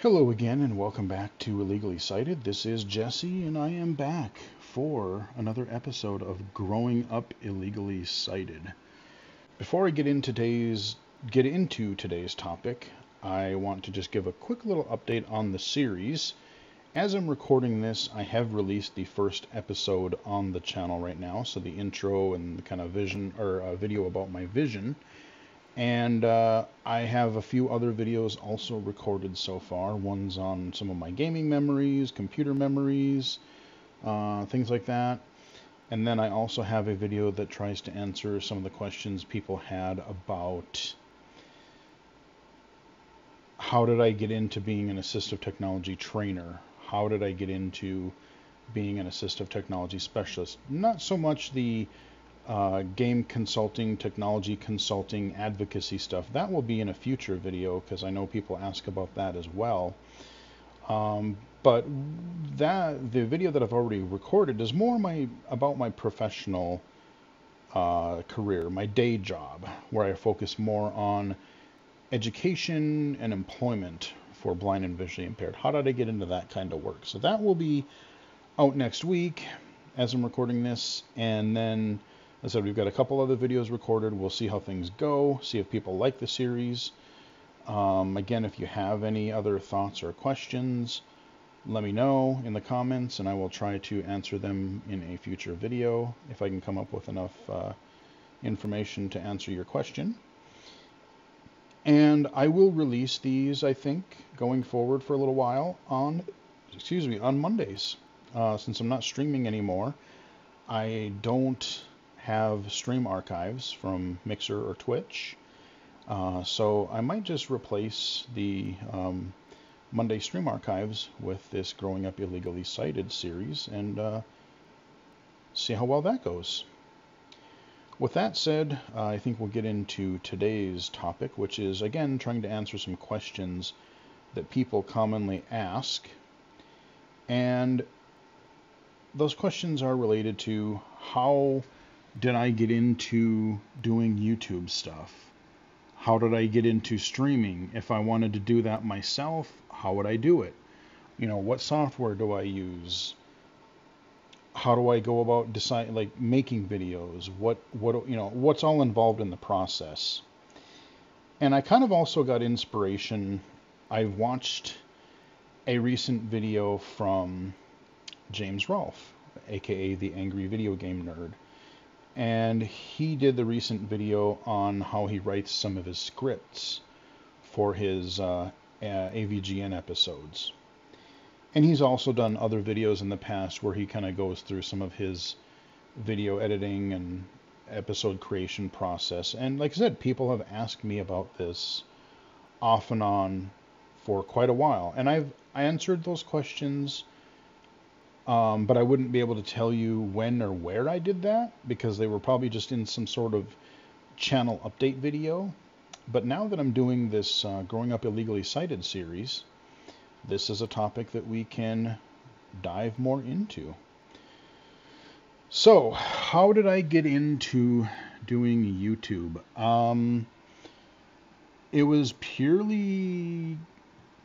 Hello again and welcome back to Illegally Sighted. This is Jesse and I am back for another episode of Growing Up Illegally Sighted. Before I get into today's topic, I want to just give a quick little update on the series. As I'm recording this, I have released the first episode on the channel right now, so the intro and the kind of video about my vision. And I have a few other videos also recorded so far. One's on some of my gaming memories, computer memories, things like that. And then I also have a video that tries to answer some of the questions people had about how did I get into being an assistive technology trainer? How did I get into being an assistive technology specialist? Not so much the game consulting, technology consulting, advocacy stuff. That will be in a future video because I know people ask about that as well. But the video that I've already recorded is more about my professional career, my day job, where I focus more on education and employment for blind and visually impaired. How did I get into that kind of work? So that will be out next week as I'm recording this, and then as I said, we've got a couple other videos recorded. We'll see how things go, see if people like the series. Again, if you have any other thoughts or questions, let me know in the comments, and I will try to answer them in a future video if I can come up with enough information to answer your question. And I will release these, I think, going forward for a little while on Mondays. Since I'm not streaming anymore, I don't have stream archives from Mixer or Twitch, so I might just replace the Monday stream archives with this Growing Up Illegally Sighted series and see how well that goes. With that said, I think we'll get into today's topic, which is, again, trying to answer some questions that people commonly ask. And those questions are related to how did I get into doing YouTube stuff? How did I get into streaming? If I wanted to do that myself, how would I do it? What software do I use? How do I go about making videos? What's all involved in the process? And I kind of also got inspiration. I watched a recent video from James Rolfe, aka the Angry Video Game Nerd. And he did the recent video on how he writes some of his scripts for his AVGN episodes. And he's also done other videos in the past where he kind of goes through some of his video editing and episode creation process. And like I said, people have asked me about this off and on for quite a while. And I answered those questions, but I wouldn't be able to tell you when or where I did that because they were probably just in some sort of channel update video. But now that I'm doing this Growing Up Illegally Sighted series, this is a topic that we can dive more into. So, how did I get into doing YouTube? It was purely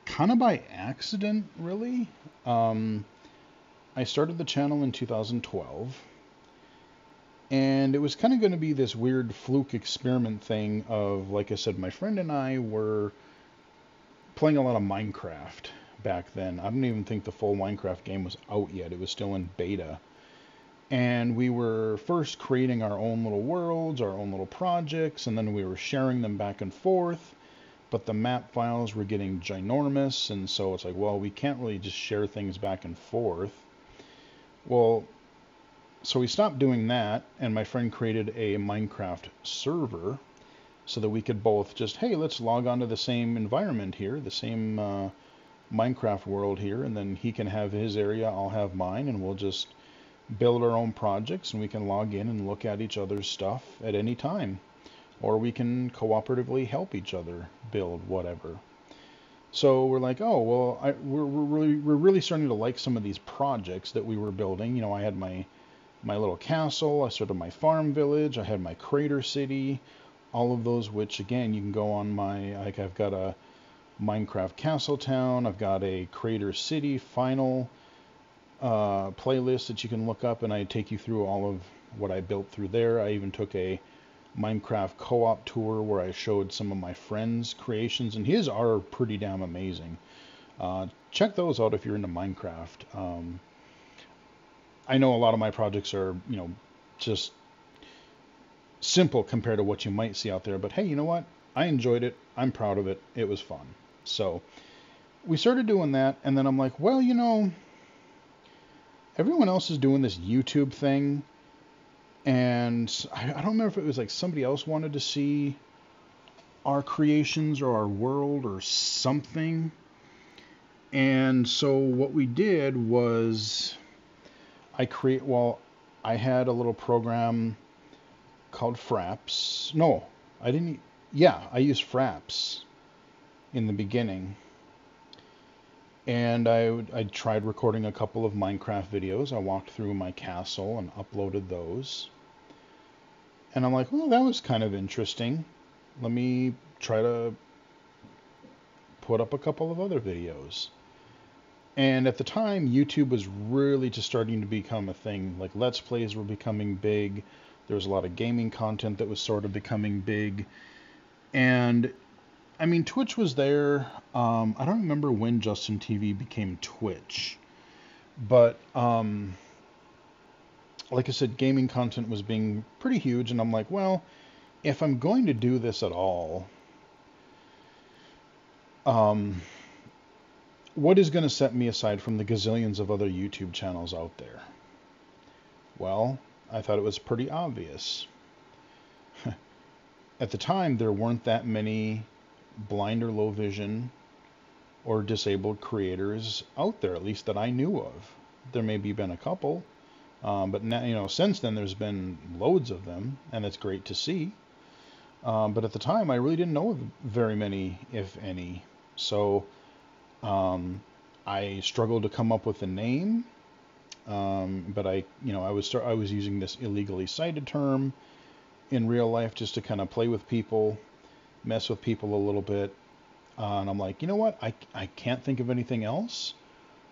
kind of by accident, really. I started the channel in 2012, and it was kind of going to be this weird fluke experiment thing of, like I said, my friend and I were playing a lot of Minecraft back then. I don't even think the full Minecraft game was out yet. It was still in beta. And we were first creating our own little worlds, our own little projects, and then we were sharing them back and forth. But the map files were getting ginormous, and so it's like, well, we can't really just share things back and forth. Well, so we stopped doing that, and my friend created a Minecraft server so that we could both just, hey, let's log on to the same environment here, the same Minecraft world here, and then he can have his area, I'll have mine, and we'll just build our own projects, and we can log in and look at each other's stuff at any time. Or we can cooperatively help each other build whatever. So we're like, oh, well, we're really starting to like some of these projects that we were building. I had my little castle, I started my farm village, I had my crater city, all of those, which again, you can go on I've got a Minecraft Castletown. I've got a Creator City final playlist that you can look up, and I take you through all of what I built through there. I even took a Minecraft co-op tour where I showed some of my friends' creations, and his are pretty damn amazing. Check those out if you're into Minecraft. I know a lot of my projects are, just simple compared to what you might see out there, but hey, you know what? I enjoyed it. I'm proud of it. It was fun. So we started doing that, and then I'm like, well, everyone else is doing this YouTube thing, and I don't remember if it was like somebody else wanted to see our creations or our world or something. And so what we did was I had a little program called Fraps. No, I didn't. Yeah, I used Fraps in the beginning. And I tried recording a couple of Minecraft videos. I walked through my castle and uploaded those. And I'm like, well, that was kind of interesting. Let me try to put up a couple of other videos. And at the time, YouTube was really just starting to become a thing. Like, Let's Plays were becoming big. There was a lot of gaming content that was sort of becoming big. And I mean, Twitch was there. I don't remember when Justin TV became Twitch, but like I said, gaming content was being pretty huge, and I'm like, well, if I'm going to do this at all, what is going to set me aside from the gazillions of other YouTube channels out there? Well, I thought it was pretty obvious. At the time, there weren't that many blind or low vision or disabled creators out there, at least that I knew of. There maybe been a couple, but now, since then there's been loads of them, and it's great to see. But at the time, I really didn't know very many, if any. So I struggled to come up with a name, but I was using this illegally sighted term in real life just to kind of play with people, mess with people a little bit. And I'm like, you know what? I can't think of anything else.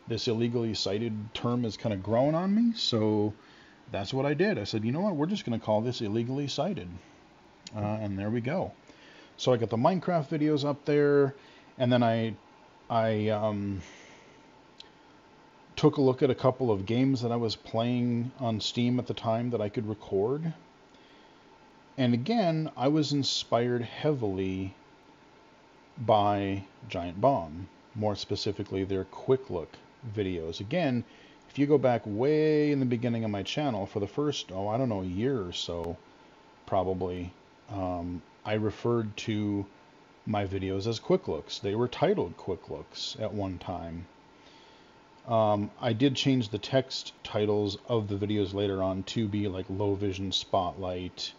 This illegally sighted term is kind of growing on me. So that's what I did. I said, you know what? We're just going to call this illegally sighted. And there we go. So I got the Minecraft videos up there. And then I took a look at a couple of games that I was playing on Steam at the time that I could record. And again, I was inspired heavily by Giant Bomb, more specifically their quick look videos. Again, if you go back way in the beginning of my channel, for the first, a year or so, probably, I referred to my videos as quick looks. They were titled quick looks at one time. I did change the text titles of the videos later on to be like low vision spotlight,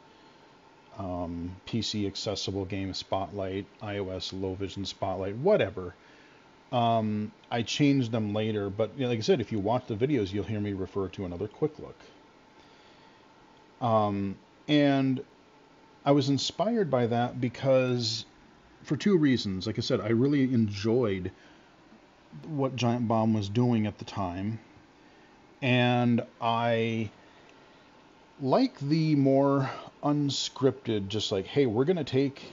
PC accessible game spotlight, iOS low vision spotlight, whatever. I changed them later, but like I said, if you watch the videos, you'll hear me refer to another quick look. And I was inspired by that because, for two reasons. Like I said, I really enjoyed what Giant Bomb was doing at the time, and I like the more unscripted, just like, hey, we're going to take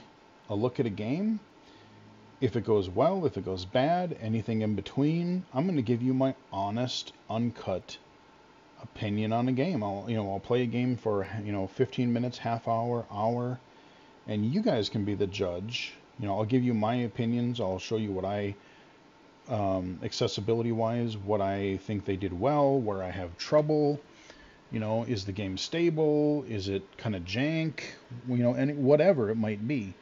a look at a game. If it goes well, if it goes bad, anything in between, I'm going to give you my honest, uncut opinion on a game. I'll play a game for 15 minutes, half hour, and you guys can be the judge. I'll give you my opinions. I'll show you what I accessibility wise, what I think they did well, where I have trouble. Is the game stable? Is it kind of jank? And whatever it might be.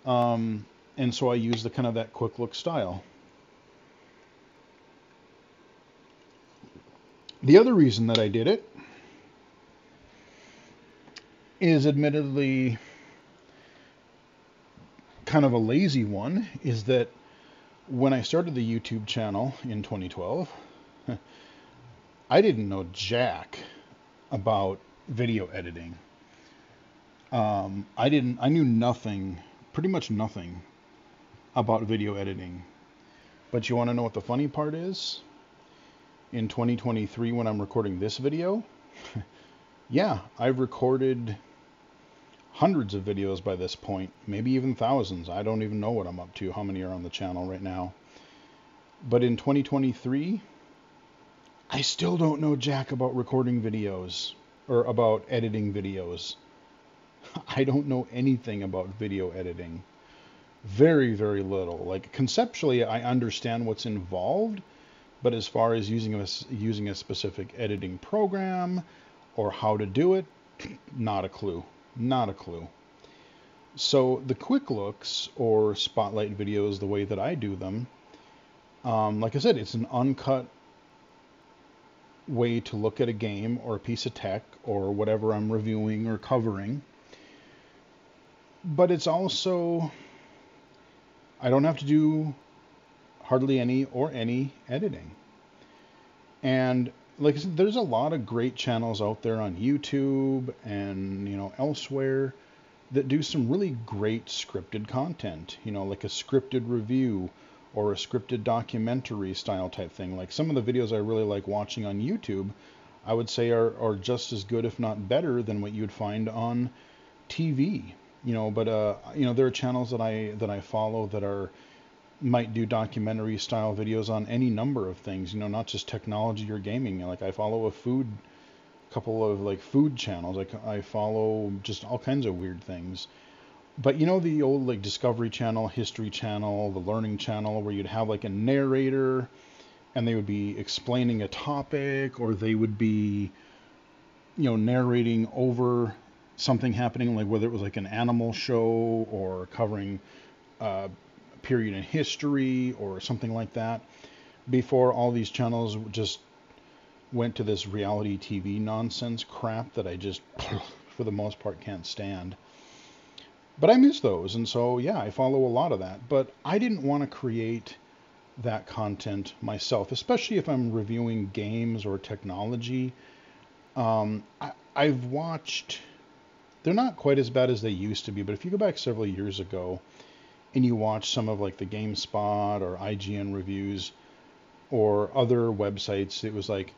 And so I use the kind of that quick look style. The other reason that I did it is admittedly kind of a lazy one, is that when I started the YouTube channel in 2012, I didn't know jack about video editing. I knew nothing, pretty much nothing about video editing. But you want to know what the funny part is? In 2023, when I'm recording this video, yeah, I've recorded hundreds of videos by this point, maybe even thousands. I don't even know what I'm up to, how many are on the channel right now. But in 2023, I still don't know jack about recording videos or about editing videos. I don't know anything about video editing. Very, very little. Like conceptually, I understand what's involved, but as far as using a specific editing program or how to do it, not a clue. Not a clue. So the quick looks or spotlight videos, the way that I do them, like I said, it's an uncut way to look at a game or a piece of tech or whatever I'm reviewing or covering. But it's also, I don't have to do hardly any editing. And like I said, there's a lot of great channels out there on YouTube and, elsewhere that do some really great scripted content, like a scripted review or a scripted documentary style type thing. Like some of the videos I really like watching on YouTube, I would say are just as good, if not better, than what you'd find on TV. But there are channels that I follow that might do documentary style videos on any number of things, not just technology or gaming. Like I follow couple of like food channels. Like I follow just all kinds of weird things. But the old like Discovery Channel, History Channel, the Learning Channel, where you'd have like a narrator and they would be explaining a topic, or they would be, narrating over something happening, like whether it was like an animal show or covering a period in history or something like that, before all these channels just went to this reality TV nonsense crap that I just, for the most part, can't stand. But I miss those, and so yeah, I follow a lot of that. But I didn't want to create that content myself, especially if I'm reviewing games or technology. I've watched, they're not quite as bad as they used to be, but if you go back several years ago and you watch some of like the GameSpot or IGN reviews or other websites, it was like,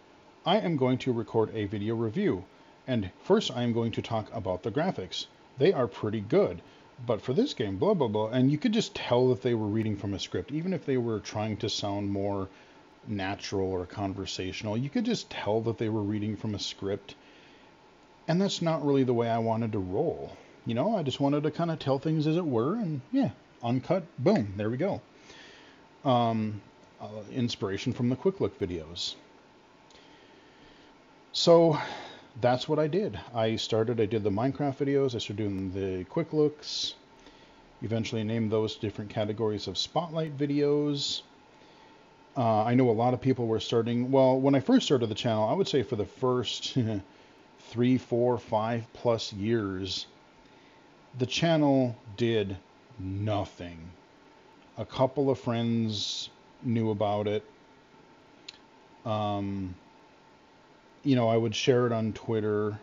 I am going to record a video review, and first I am going to talk about the graphics. They are pretty good, but for this game, blah, blah, blah. And you could just tell that they were reading from a script, even if they were trying to sound more natural or conversational. You could just tell that they were reading from a script. And that's not really the way I wanted to roll. I just wanted to kind of tell things as it were, and yeah, uncut, boom, there we go. Inspiration from the quick look videos. So that's what I did. I did the Minecraft videos, I started doing the quick looks, eventually named those different categories of spotlight videos. I know a lot of people were when I first started the channel, I would say for the first 3, 4, 5+ years, the channel did nothing. A couple of friends knew about it. I would share it on Twitter.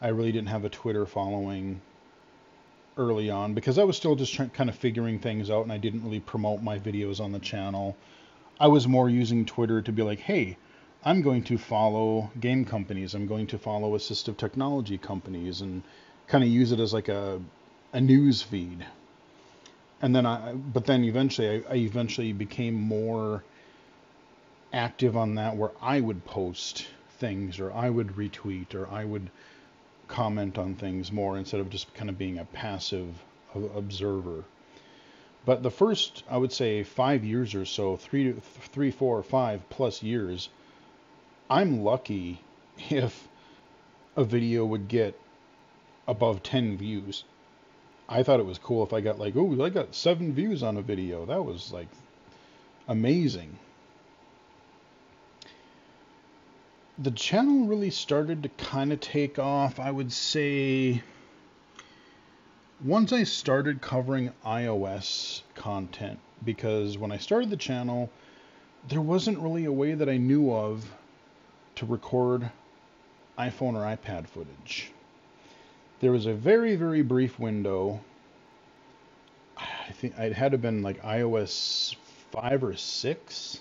I really didn't have a Twitter following early on because I was still just kind of figuring things out, and I didn't really promote my videos on the channel. I was more using Twitter to be like, hey, I'm going to follow game companies. I'm going to follow assistive technology companies, and kind of use it as like a news feed. And then I eventually became more active on that, where I would post things, or I would retweet, or I would comment on things more, instead of just kind of being a passive observer. But the first, I would say, 5 years or so, 3, 4, 5+ years, I'm lucky if a video would get above 10 views. I thought it was cool if I got like, oh, I got 7 views on a video. That was like amazing. The channel really started to kind of take off, I would say, once I started covering iOS content, because when I started the channel, there wasn't really a way that I knew of to record iPhone or iPad footage. There was a very, very brief window. I think it had to have been like iOS 5 or 6. I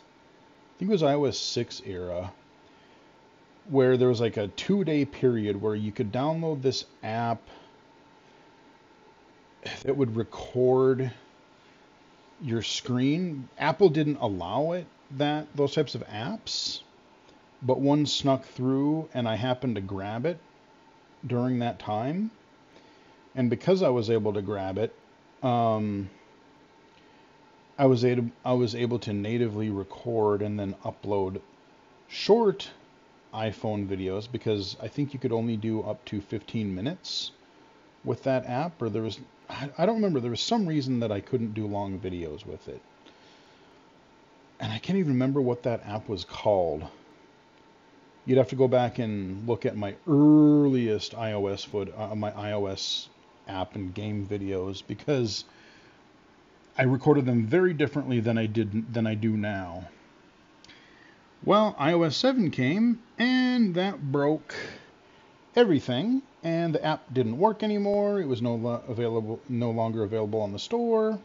think it was iOS 6 era, where there was like a 2-day period where you could download this app that would record your screen. Apple didn't allow those types of apps, but one snuck through and I happened to grab it during that time. And because I was able to grab it, I was able to natively record and then upload short iPhone videos, because I think you could only do up to 15 minutes with that app, or I don't remember, there was some reason that I couldn't do long videos with it. And I can't even remember what that app was called. You'd have to go back and look at my earliest my iOS app and game videos, because I recorded them very differently than I do now. Well, iOS 7 came and that broke everything, and the app didn't work anymore. It was no longer available on the store.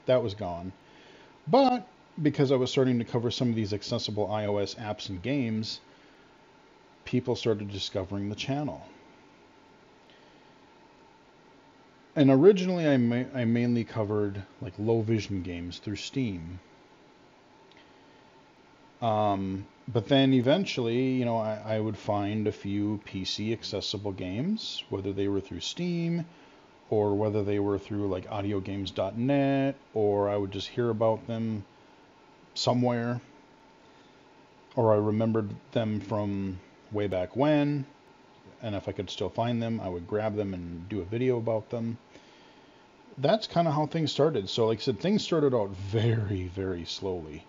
That was gone. But because I was starting to cover some of these accessible iOS apps and games, people started discovering the channel. And originally I mainly covered like low vision games through Steam. But then eventually, I would find a few PC accessible games, whether they were through Steam or whether they were through like audiogames.net, or I would just hear about them somewhere, or I remembered them from way back when, and if I could still find them, I would grab them and do a video about them. That's kind of how things started. So like I said, things started out very, very slowly.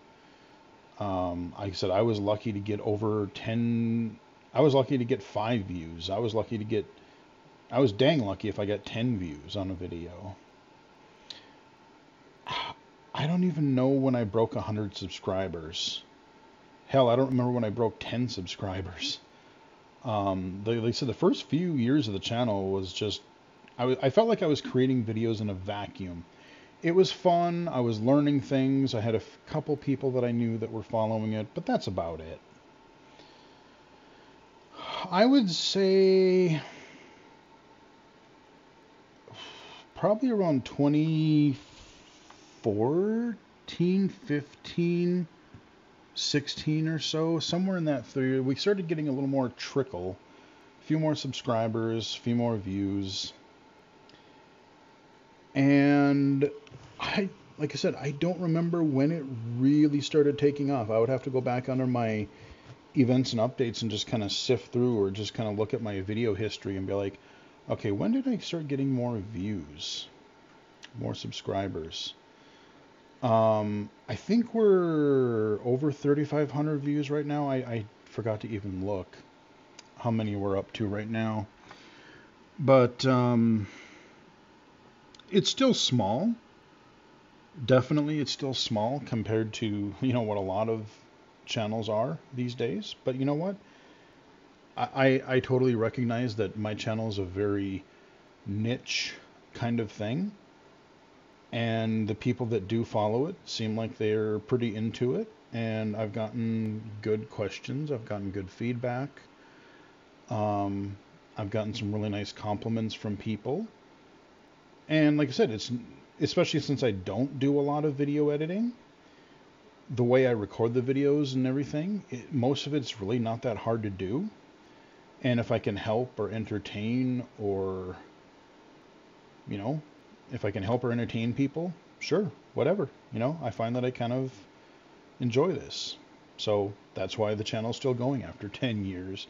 Like I said, I was lucky to get over 10. I was lucky to get 5 views. I was dang lucky if I got 10 views on a video. I don't even know when I broke 100 subscribers. Hell, I don't remember when I broke 10 subscribers. Like I said, the first few years of the channel was just, I felt like I was creating videos in a vacuum. It was fun. I was learning things. I had a couple people that I knew that were following it, but that's about it. I would say probably around 2014, 15, 16 or so, somewhere in that three, we started getting a little more trickle, a few more subscribers, a few more views. And like I said, I don't remember when it really started taking off. I would have to go back under my events and updates and just kind of sift through, or just kind of look at my video history and be like, okay, when did I start getting more views, more subscribers? I think we're over 3,500 views right now. I forgot to even look how many we're up to right now. But it's still small. Definitely, it's still small compared to, what a lot of channels are these days. But you know what? I totally recognize that my channel is a very niche kind of thing. And the people that do follow it seem like they're pretty into it. And I've gotten good questions. I've gotten good feedback. I've gotten some really nice compliments from people. And like I said, it's especially since I don't do a lot of video editing, the way I record the videos and everything, most of it's really not that hard to do. And if I can help or entertain, or, if I can help or entertain people, sure, whatever. I find that I kind of enjoy this. So that's why the channel's still going after 10 years.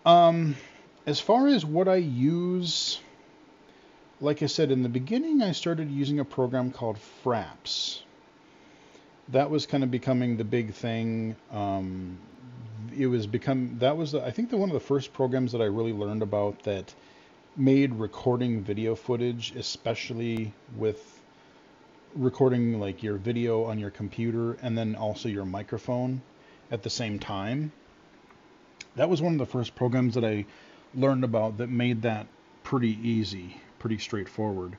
As far as what I use, like I said, in the beginning, I started using a program called Fraps. That was kind of becoming the big thing. I think one of the first programs that I really learned about that made recording video footage, especially with recording like your video on your computer and then also your microphone at the same time. That was one of the first programs that I learned about that made that pretty easy, pretty straightforward.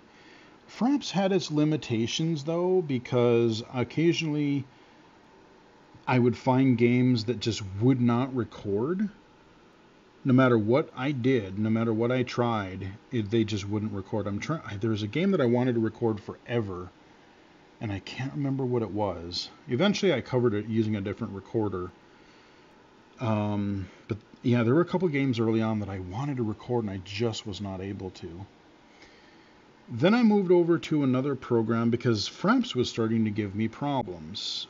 Fraps had its limitations though, because occasionally I would find games that just would not record. No matter what I did, no matter what I tried, they just wouldn't record. There was a game that I wanted to record forever, and I can't remember what it was. Eventually, I covered it using a different recorder. But yeah, there were a couple games early on that I wanted to record, and I just was not able to. Then I moved over to another program because Fraps was starting to give me problems.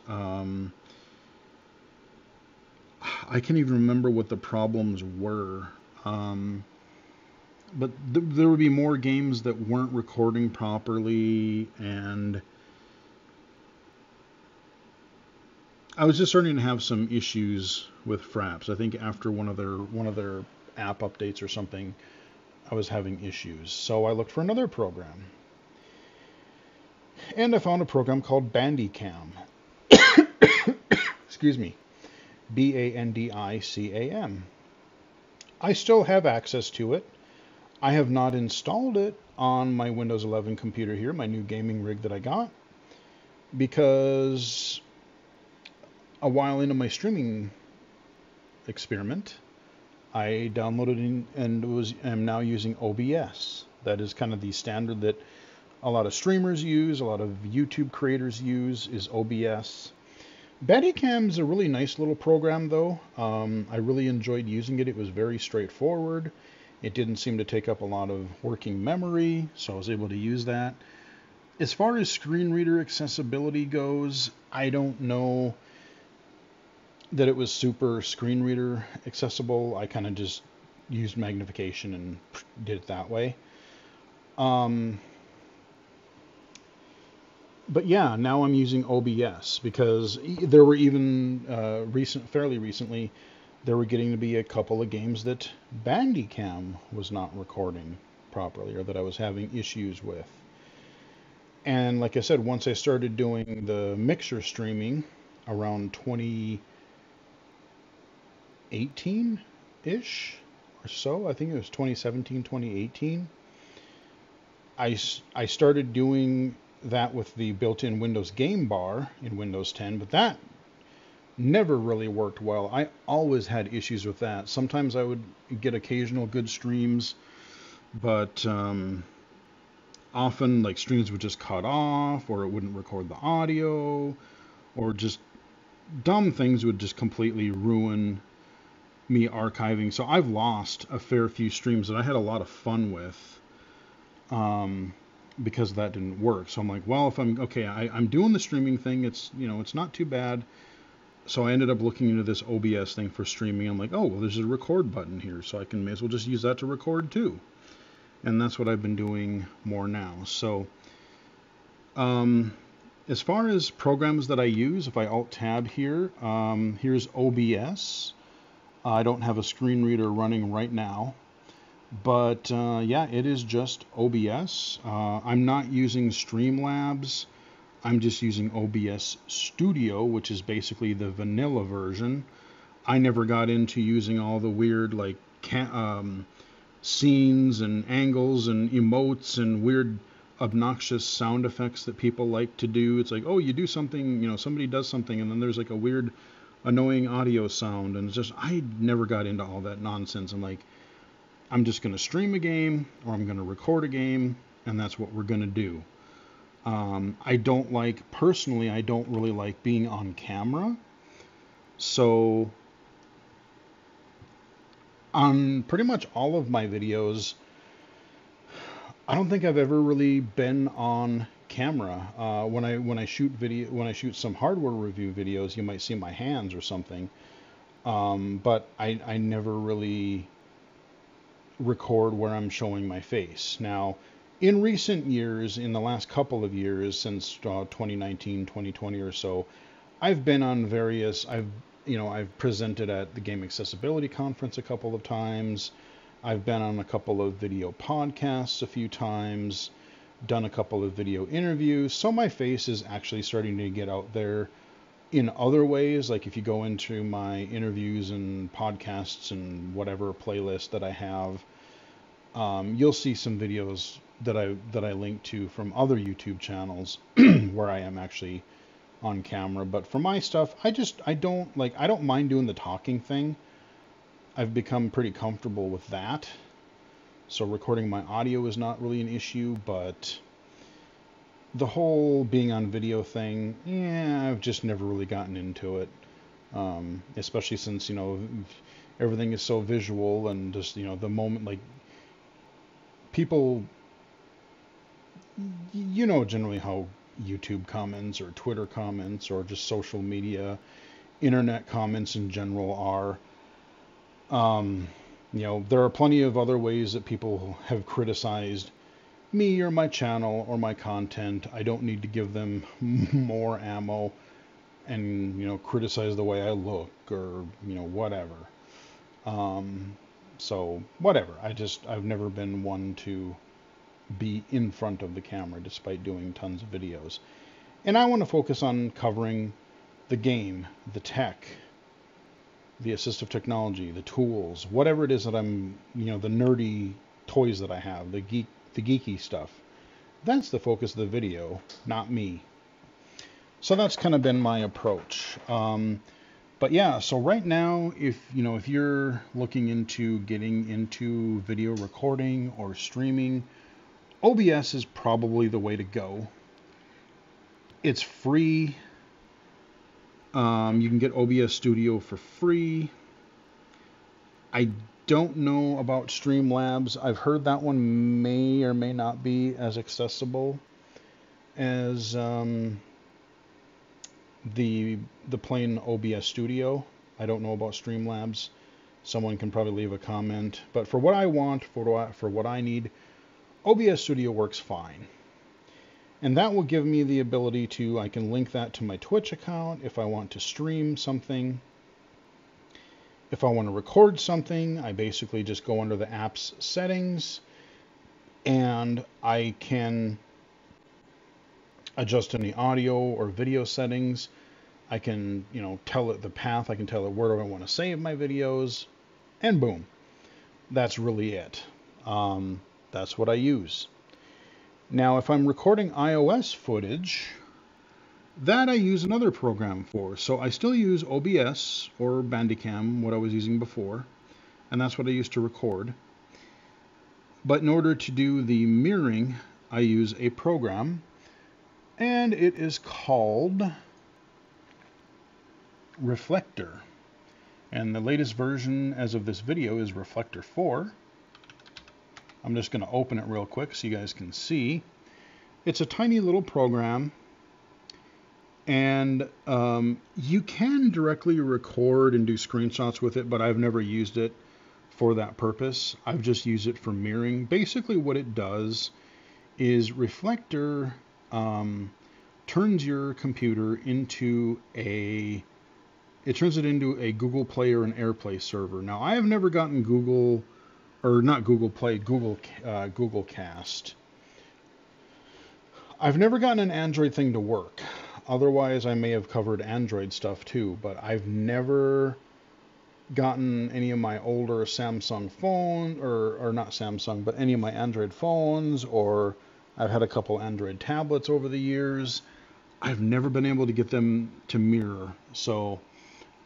I can't even remember what the problems were. But there would be more games that weren't recording properly, and I was just starting to have some issues with Fraps. I think after one of their app updates or something, I was having issues. So I looked for another program, and I found a program called Bandicam. Excuse me. Bandicam. I still have access to it. I have not installed it on my Windows 11 computer here, my new gaming rig that I got, because a while into my streaming experiment, I downloaded and am now using OBS. That is kind of the standard that a lot of streamers use, a lot of YouTube creators use, is OBS. Bandicam is a really nice little program, though. I really enjoyed using it. It was very straightforward. It didn't seem to take up a lot of working memory, so I was able to use that. As far as screen reader accessibility goes, I don't know that it was super screen reader accessible. I kind of just used magnification and did it that way. But yeah, now I'm using OBS because there were even fairly recently, there were getting to be a couple of games that Bandicam was not recording properly, or that I was having issues with. And like I said, once I started doing the mixer streaming around 2018-ish or so, I think it was 2017, 2018, I started doing that with the built-in Windows game bar in Windows 10, but that never really worked well. I always had issues with that. Sometimes I would get occasional good streams, but often like streams would just cut off, or it wouldn't record the audio, or just dumb things would just completely ruin me archiving. So I've lost a fair few streams that I had a lot of fun with. Because that didn't work. So I'm like, well, if I'm doing the streaming thing, it's not too bad. So I ended up looking into this OBS thing for streaming. I'm like, oh, well, there's a record button here, so I may as well just use that to record too. And that's what I've been doing more now. So as far as programs that I use, if I Alt-Tab here, here's OBS. I don't have a screen reader running right now. But yeah, it is just OBS. I'm not using Streamlabs. I'm just using OBS Studio, which is basically the vanilla version. I never got into using all the weird like scenes and angles and emotes and weird obnoxious sound effects that people like to do. It's like, oh, you do something, somebody does something, and then there's like a weird annoying audio sound, and it's just, I never got into all that nonsense. I'm just going to stream a game, or I'm going to record a game, and that's what we're going to do. Personally, I don't really like being on camera. So on pretty much all of my videos, I don't think I've ever really been on camera. When I shoot some hardware review videos, you might see my hands or something. But I never really record where I'm showing my face. Now, in recent years, in the last couple of years, since 2019, 2020 or so, I've been on I've presented at the Game Accessibility Conference a couple of times. I've been on a couple of video podcasts a few times, done a couple of video interviews. So my face is actually starting to get out there in other ways. Like if you go into my interviews and podcasts and whatever playlist that I have, you'll see some videos that I link to from other YouTube channels where I am actually on camera. But for my stuff, I don't mind doing the talking thing. I've become pretty comfortable with that. So recording my audio is not really an issue, but the whole being on video thing, yeah, I've just never really gotten into it. Especially since, everything is so visual, and just, the moment, like, people, generally how YouTube comments or Twitter comments or just social media, internet comments in general are. There are plenty of other ways that people have criticized me or my channel or my content. I don't need to give them more ammo and, criticize the way I look or, whatever. So whatever. I've never been one to be in front of the camera despite doing tons of videos. And I want to focus on covering the game, the tech, the assistive technology, the tools, whatever it is that I'm, the nerdy toys that I have, the geeky stuff. That's the focus of the video, not me. So that's kind of been my approach. But yeah, so right now, if you're looking into getting into video recording or streaming, OBS is probably the way to go. It's free. You can get OBS Studio for free. I don't know about Streamlabs. I've heard that one may or may not be as accessible as the plain OBS Studio. I don't know about Streamlabs. Someone can probably leave a comment. But for what I want, for what I need, OBS Studio works fine. And that will give me the ability to, I can link that to my Twitch account if I want to stream something. If I want to record something, I basically just go under the app's settings and I can adjust any audio or video settings. I can, tell it the path. I can tell it where do I want to save my videos, and boom. That's really it. That's what I use. Now, if I'm recording iOS footage, that I use another program for. So I still use OBS or Bandicam, what I was using before, and that's what I use to record. But in order to do the mirroring, I use a program, and it is called Reflector. And the latest version as of this video is Reflector 4. I'm just going to open it real quick so you guys can see. It's a tiny little program, and you can directly record and do screenshots with it, but I've never used it for that purpose. I've just used it for mirroring. Basically what it does is Reflector turns your computer into it turns it into a Google Play or an AirPlay server. Now, I have never gotten Google, or not Google Play, Google Cast. I've never gotten an Android thing to work. Otherwise, I may have covered Android stuff too, but I've never gotten any of my older Samsung phone, or not Samsung, but any of my Android phones, or I've had a couple Android tablets over the years. I've never been able to get them to mirror, so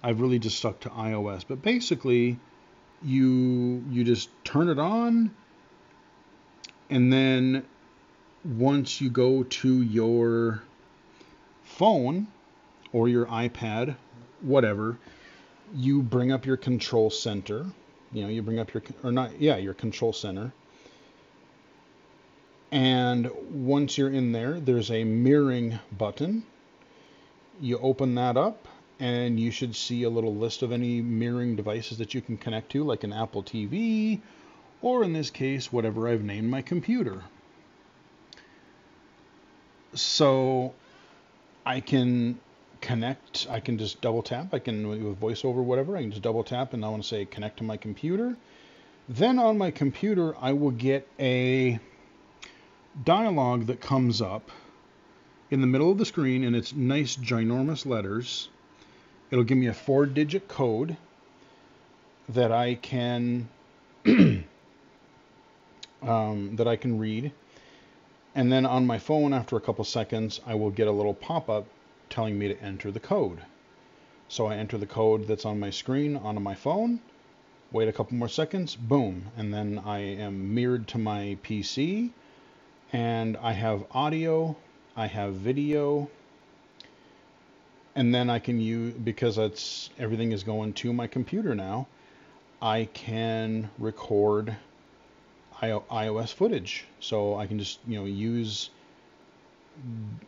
I've really just stuck to iOS. But basically, you just turn it on, and then once you go to your phone or your iPad, whatever, you bring up your control center. You bring up your control center. And once you're in there, there's a mirroring button. You open that up, and you should see a little list of any mirroring devices that you can connect to, like an Apple TV, or in this case, whatever I've named my computer. So I can connect, I can just double tap, with VoiceOver, whatever, I can just double tap, and I want to say connect to my computer. Then on my computer, I will get a dialog that comes up in the middle of the screen, and it's nice, ginormous letters. It'll give me a 4-digit code that I can read. And then on my phone, after a couple seconds, I will get a little pop-up telling me to enter the code. So I enter the code that's on my screen onto my phone, wait a couple more seconds, boom, and then I am mirrored to my PC, and I have audio, I have video, and then I can use, because everything is going to my computer now, I can record iOS footage. So I can just, use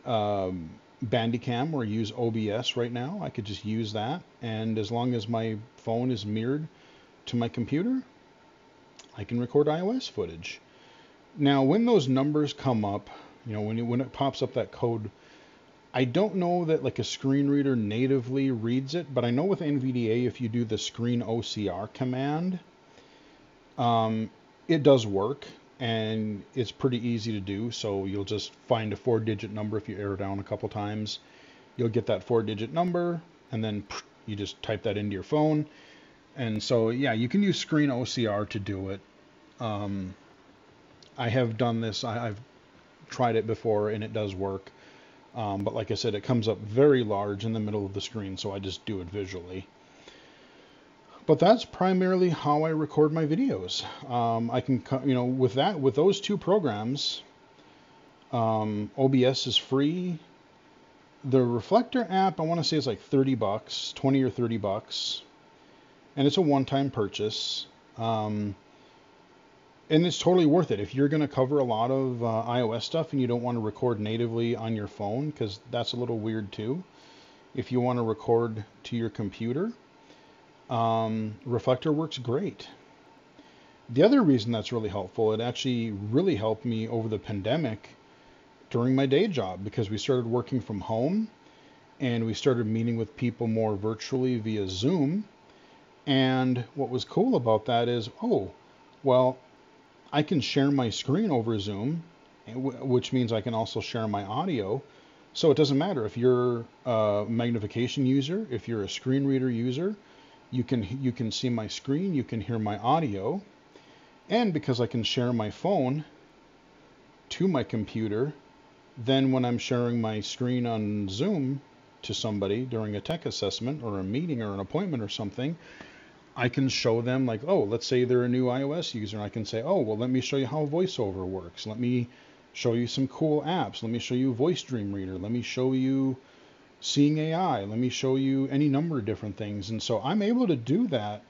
Bandicam or use OBS right now. I could just use that, and as long as my phone is mirrored to my computer, I can record iOS footage. Now, when those numbers come up, when it pops up that code, I don't know that like a screen reader natively reads it, but I know with NVDA, if you do the screen OCR command, it does work, and it's pretty easy to do. So you'll just find a 4-digit number. If you arrow down a couple times, you'll get that 4-digit number, and then you just type that into your phone. And so, yeah, you can use screen OCR to do it. I have done this. I've tried it before, and it does work. But like I said, it comes up very large in the middle of the screen, so I just do it visually. But that's primarily how I record my videos. I can, with those two programs, OBS is free. The Reflector app, I want to say, is like $30, 20 or $30, and it's a one-time purchase. And it's totally worth it if you're going to cover a lot of iOS stuff and you don't want to record natively on your phone, because that's a little weird too. If you want to record to your computer, Reflector works great. The other reason that's really helpful, it actually really helped me over the pandemic during my day job, because we started working from home and we started meeting with people more virtually via Zoom. And what was cool about that is, I can share my screen over Zoom, which means I can also share my audio. So it doesn't matter if you're a magnification user, if you're a screen reader user, you can see my screen, you can hear my audio. And because I can share my phone to my computer, then when I'm sharing my screen on Zoom to somebody during a tech assessment or a meeting or an appointment or something, I can show them, like, let's say they're a new iOS user, and I can say, let me show you how VoiceOver works. Let me show you some cool apps. Let me show you Voice Dream Reader. Let me show you Seeing AI. Let me show you any number of different things. And so I'm able to do that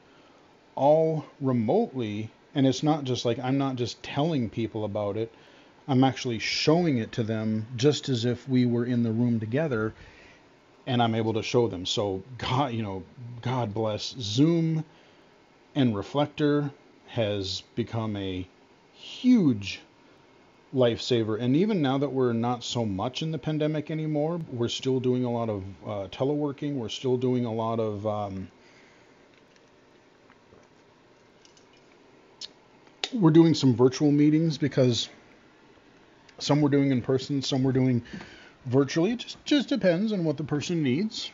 all remotely. And it's not just like, I'm not just telling people about it. I'm actually showing it to them just as if we were in the room together, and I'm able to show them. So God bless Zoom, and Reflector has become a huge lifesaver. And even now that we're not so much in the pandemic anymore, we're still doing a lot of teleworking. We're still doing a lot of we're doing some virtual meetings, because some we're doing in person, some we're doing virtually. It just depends on what the person needs.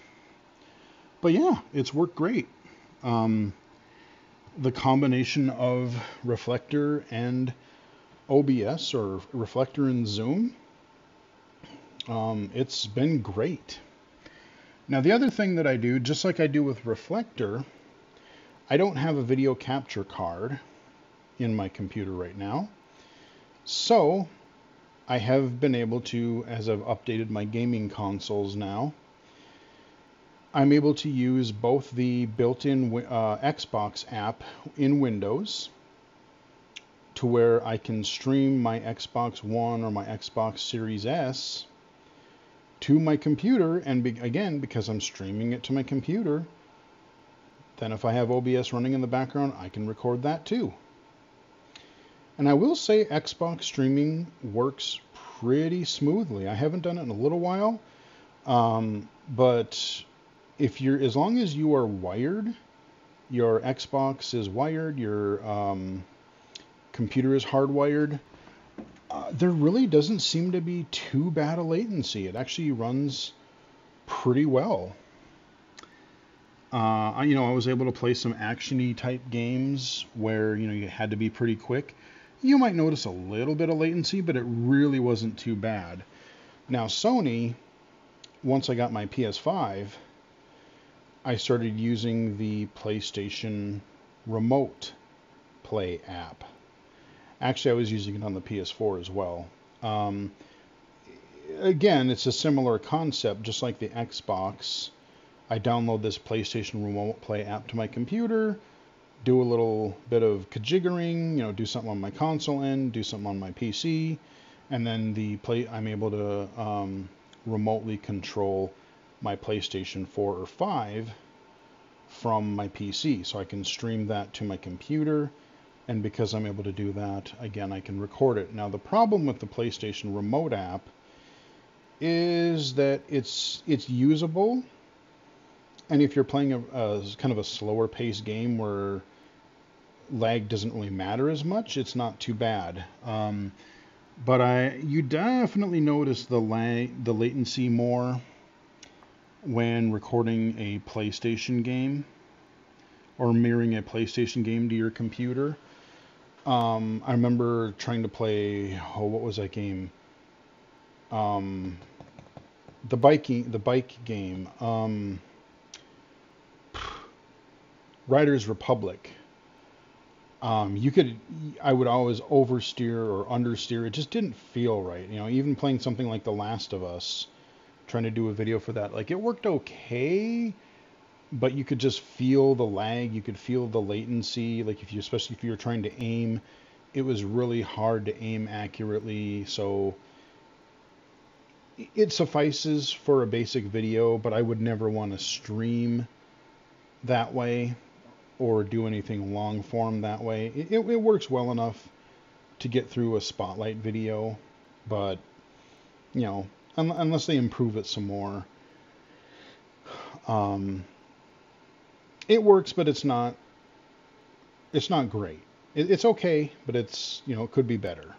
But yeah, it's worked great. The combination of Reflector and OBS, or Reflector and Zoom, it's been great. Now, the other thing that I do, just like I do with Reflector, I don't have a video capture card in my computer right now. So I have been able to, as I've updated my gaming consoles now, I'm able to use both the built-in Xbox app in Windows, to where I can stream my Xbox One or my Xbox Series S to my computer. And again, because I'm streaming it to my computer, then if I have OBS running in the background, I can record that too. And I will say Xbox streaming works pretty smoothly. I haven't done it in a little while, but as long as you are wired, your Xbox is wired, your computer is hardwired, there really doesn't seem to be too bad a latency. It actually runs pretty well. I was able to play some action-y type games where, you had to be pretty quick. you might notice a little bit of latency, but it really wasn't too bad. Now Sony, once I got my PS5, I started using the PlayStation Remote Play app. Actually, I was using it on the PS4 as well. Again, it's a similar concept, just like the Xbox. I download this PlayStation Remote Play app to my computer, do a little bit of kajiggering, do something on my console end, do something on my PC, and then I'm able to remotely control my PlayStation 4 or 5 from my PC. So I can stream that to my computer, and because I'm able to do that, again, I can record it. Now, the problem with the PlayStation Remote app is that it's usable, and if you're playing a kind of a slower paced game where lag doesn't really matter as much, it's not too bad. But you definitely notice the latency more when recording a PlayStation game or mirroring a PlayStation game to your computer. I remember trying to play, what was that game? The bike game, Riders Republic. I would always oversteer or understeer. It just didn't feel right. Even playing something like The Last of Us, trying to do a video for that, like, it worked okay, but you could just feel the lag. You could feel the latency. Like, especially if you were trying to aim, it was really hard to aim accurately. So it suffices for a basic video, but I would never want to stream that way or do anything long form that way. It works well enough to get through a spotlight video, but unless they improve it some more, it works, but it's not great. It's okay, but it could be better.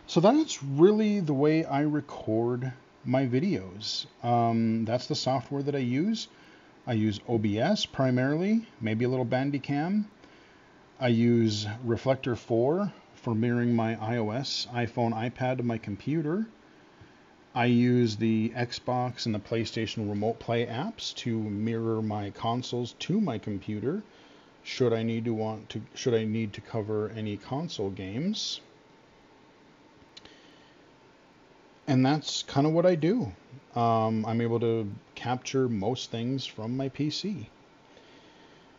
So that's really the way I record my videos. That's the software that I use. I use OBS primarily, maybe a little Bandicam. I use Reflector 4 for mirroring my iOS, iPhone, iPad to my computer. I use the Xbox and the PlayStation Remote Play apps to mirror my consoles to my computer, should I need to cover any console games. And that's kind of what I do. I'm able to capture most things from my PC.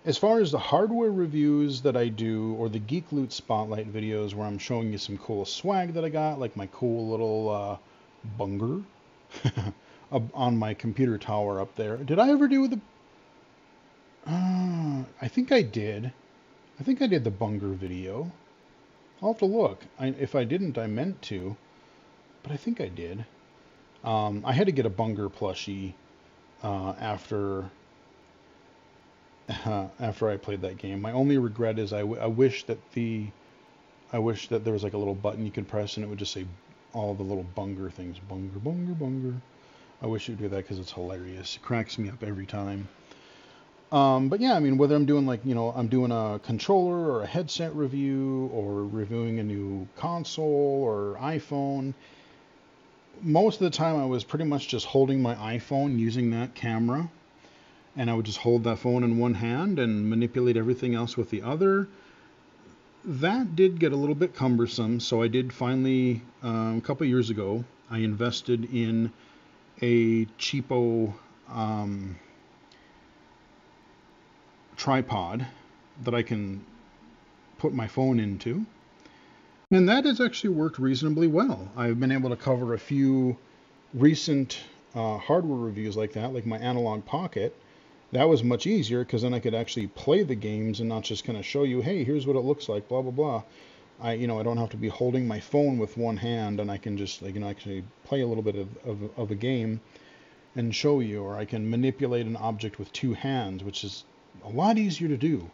As far as the hardware reviews that I do, or the Geek Loot Spotlight videos where I'm showing you some cool swag that I got, like my cool little bunger on my computer tower up there. Did I ever do the... I think I did. I think I did the bunger video. I'll have to look. If I didn't, I meant to. But I think I did. I had to get a bunger plushie after I played that game. My only regret is I wish that there was like a little button you could press and it would just say all the little bunger things. Bunger, bunger, bunger. I wish it would do that because it's hilarious. It cracks me up every time. But yeah, I mean, whether I'm doing I'm doing a controller or a headset review or reviewing a new console or iPhone, most of the time I was pretty much just holding my iPhone using that camera, and I would just hold that phone in one hand and manipulate everything else with the other. That did get a little bit cumbersome, so I did finally, a couple years ago, I invested in a cheapo tripod that I can put my phone into. And that has actually worked reasonably well. I've been able to cover a few recent hardware reviews like that, like my Analog Pocket. That was much easier because then I could actually play the games and not just kind of show you, hey, here's what it looks like, blah, blah, blah. I don't have to be holding my phone with one hand, and I can just actually play a little bit of a game and show you, or I can manipulate an object with two hands, which is a lot easier to do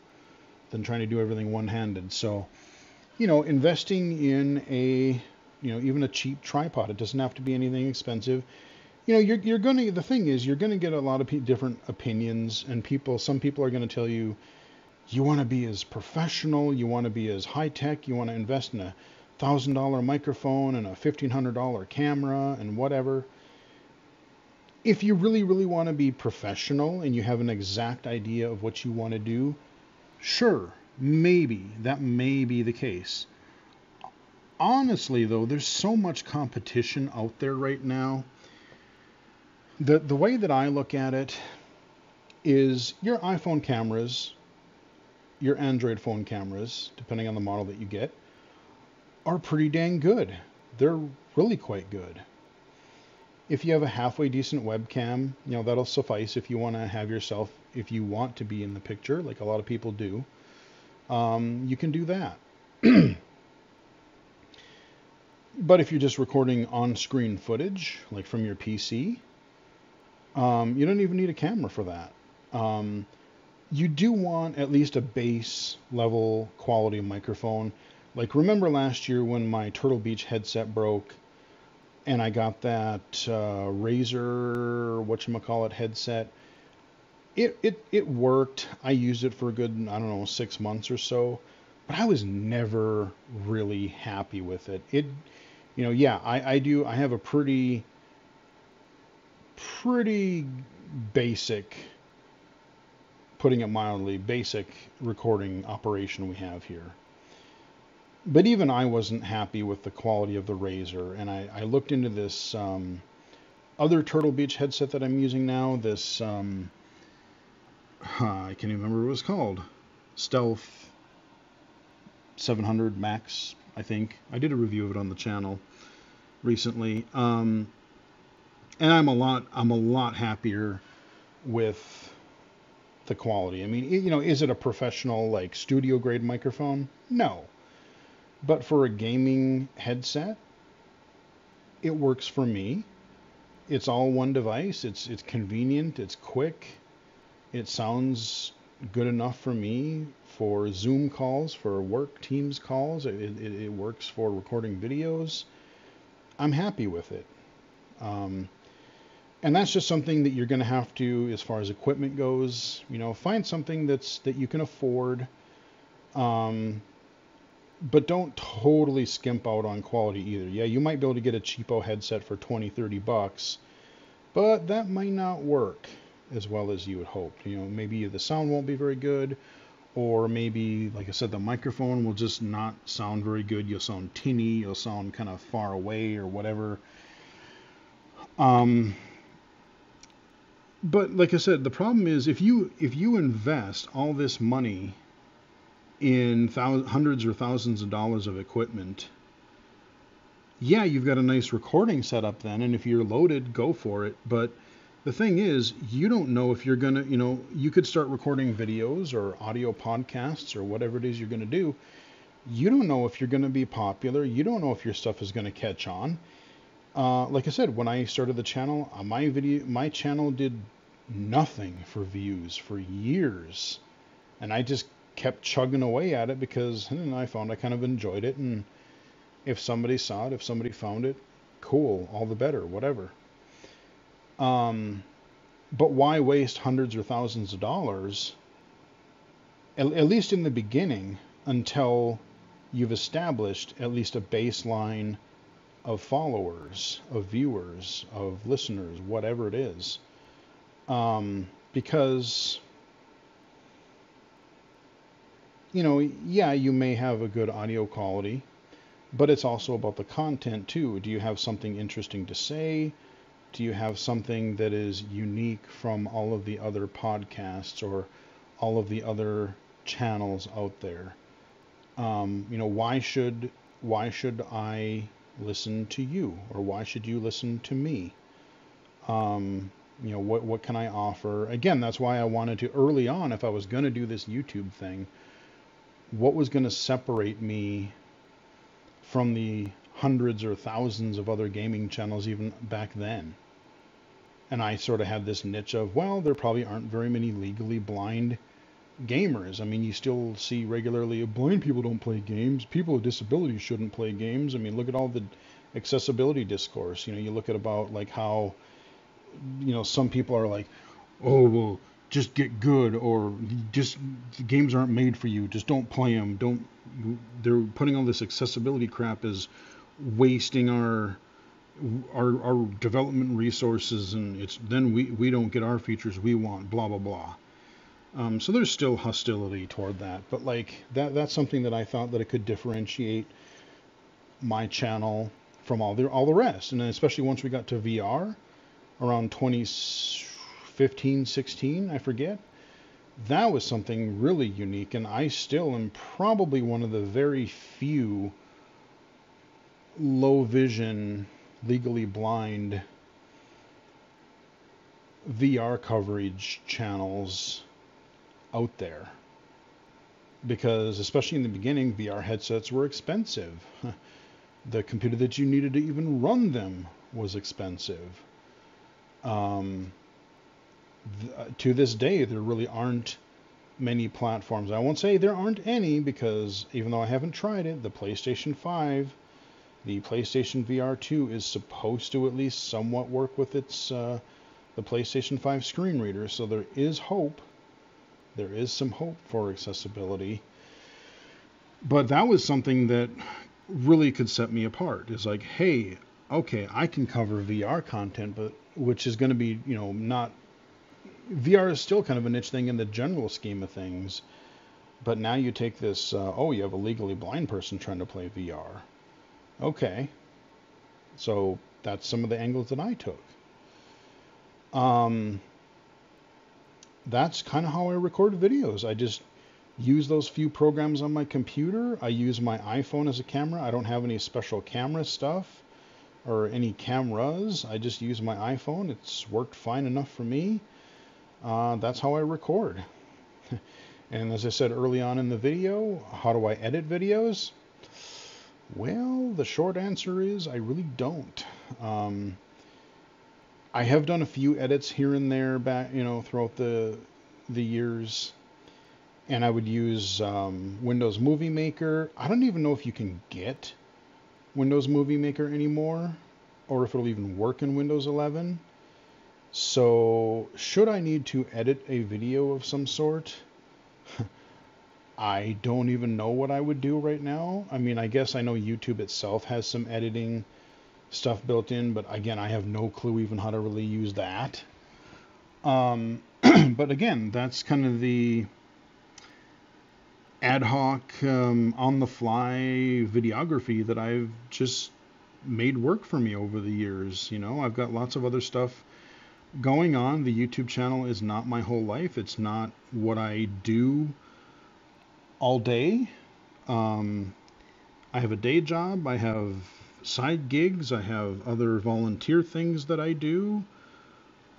than trying to do everything one-handed. So, investing in even a cheap tripod, it doesn't have to be anything expensive. The thing is, you're gonna get a lot of different opinions, and some people are gonna tell you, you want to be as professional, you want to be as high tech, you want to invest in a $1,000 microphone and a $1,500 camera and whatever. If you really, really want to be professional and you have an exact idea of what you want to do, sure, maybe that may be the case. Honestly, though, there's so much competition out there right now. The way that I look at it is your iPhone cameras, your Android phone cameras, depending on the model that you get, are pretty dang good. They're really quite good. If you have a halfway decent webcam, that'll suffice if you want to have yourself, if you want to be in the picture, like a lot of people do, you can do that. But if you're just recording on-screen footage, like from your PC, you don't even need a camera for that. You do want at least a base level quality microphone. Like, remember last year when my Turtle Beach headset broke and I got that Razer, whatchamacallit, headset. It worked. I used it for a good, 6 months or so, but I was never really happy with it. I have a pretty basic, putting it mildly, basic recording operation we have here. But even I wasn't happy with the quality of the Razer, and I looked into this other Turtle Beach headset that I'm using now, this, I can't even remember what it was called, Stealth 700 Max, I think. I did a review of it on the channel recently, and I'm a lot happier with the quality. I mean, is it a professional, like, studio grade microphone? No. But for a gaming headset, it works for me. It's all one device. It's convenient. It's quick. It sounds good enough for me for Zoom calls, for work Teams calls. It works for recording videos. I'm happy with it. And that's just something that you're going to have to, as far as equipment goes, find something that you can afford. But don't totally skimp out on quality either. Yeah, you might be able to get a cheapo headset for $20-$30, but that might not work as well as you would hope. Maybe the sound won't be very good, or maybe, like I said, the microphone will just not sound very good. You'll sound tinny, you'll sound kind of far away or whatever. But like I said, the problem is if you invest all this money in hundreds or thousands of dollars of equipment, yeah, you've got a nice recording setup then, and if you're loaded, go for it. But the thing is, you don't know if you're going to, you could start recording videos or audio podcasts or whatever it is you're going to do. You don't know if you're going to be popular. You don't know if your stuff is going to catch on. Like I said, when I started the channel, my channel did nothing for views for years, and I just kept chugging away at it because I found I kind of enjoyed it, and if somebody saw it, if somebody found it, cool, all the better, whatever. But why waste hundreds or thousands of dollars, at least in the beginning, until you've established at least a baseline of followers, of viewers, of listeners, whatever it is. Because yeah, you may have a good audio quality, but it's also about the content too. Do you have something interesting to say? Do you have something that is unique from all of the other podcasts or all of the other channels out there? Why should I listen to you, or why should you listen to me? What can I offer? Again, that's why I wanted to, early on, if I was going to do this YouTube thing, what was going to separate me from the hundreds or thousands of other gaming channels even back then? And I sort of had this niche of, well, there probably aren't very many legally blind gamers. I mean, you still see regularly, blind people don't play games. People with disabilities shouldn't play games. I mean, look at all the accessibility discourse. You look at about like how, some people are like, oh, well, just get good, or just the games aren't made for you. Just don't play them. Don't. They're putting all this accessibility crap is wasting our development resources, and it's then we don't get our features we want. Blah blah blah. So there's still hostility toward that, but like that's something that I thought that it could differentiate my channel from all the rest, and then especially once we got to VR around 2015, 16, I forget. That was something really unique, and I still am probably one of the very few low vision, legally blind VR coverage channels out there. Because especially in the beginning, VR headsets were expensive. The computer that you needed to even run them was expensive. To this day, there really aren't many platforms. I won't say there aren't any, because even though I haven't tried it, the PlayStation 5, the PlayStation VR 2 is supposed to at least somewhat work with its the PlayStation 5 screen reader, so there is hope. There is some hope for accessibility. But that was something that really could set me apart. It's like, hey, okay, I can cover VR content, but which is going to be, not... VR is still kind of a niche thing in the general scheme of things. But now you take this, you have a legally blind person trying to play VR. Okay. So that's some of the angles that I took. That's kind of how I record videos. I just use those few programs on my computer. I use my iPhone as a camera. I don't have any special camera stuff or any cameras. I just use my iPhone. It's worked fine enough for me. That's how I record. And as I said early on in the video, how do I edit videos? Well, the short answer is I really don't. I have done a few edits here and there back, throughout the years, and I would use Windows Movie Maker. I don't even know if you can get Windows Movie Maker anymore, or if it'll even work in Windows 11. So, should I need to edit a video of some sort, I don't even know what I would do right now. I mean, I guess I know YouTube itself has some editing stuff built in, but again, I have no clue even how to really use that. But again, that's kind of the ad hoc, on the fly videography that I've just made work for me over the years. I've got lots of other stuff going on. The YouTube channel is not my whole life. It's not what I do all day. I have a day job. I have side gigs. I have other volunteer things that I do.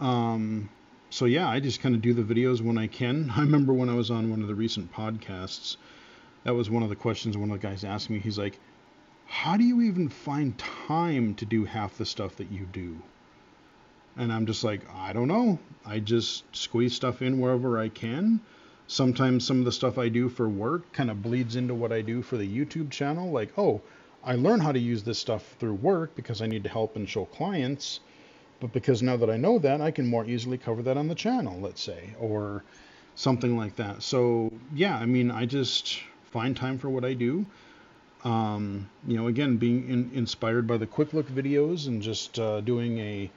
So yeah, I just kind of do the videos when I can. I remember when I was on one of the recent podcasts, that was one of the questions one of the guys asked me. He's like, how do you even find time to do half the stuff that you do? And I'm just like, I don't know. I just squeeze stuff in wherever I can. Sometimes some of the stuff I do for work kind of bleeds into what I do for the YouTube channel. Like, I learn how to use this stuff through work because I need to help and show clients. But because now that I know that, I can more easily cover that on the channel, let's say, or something like that. So, yeah, I mean, I just find time for what I do. Again, being inspired by the quick look videos and just doing a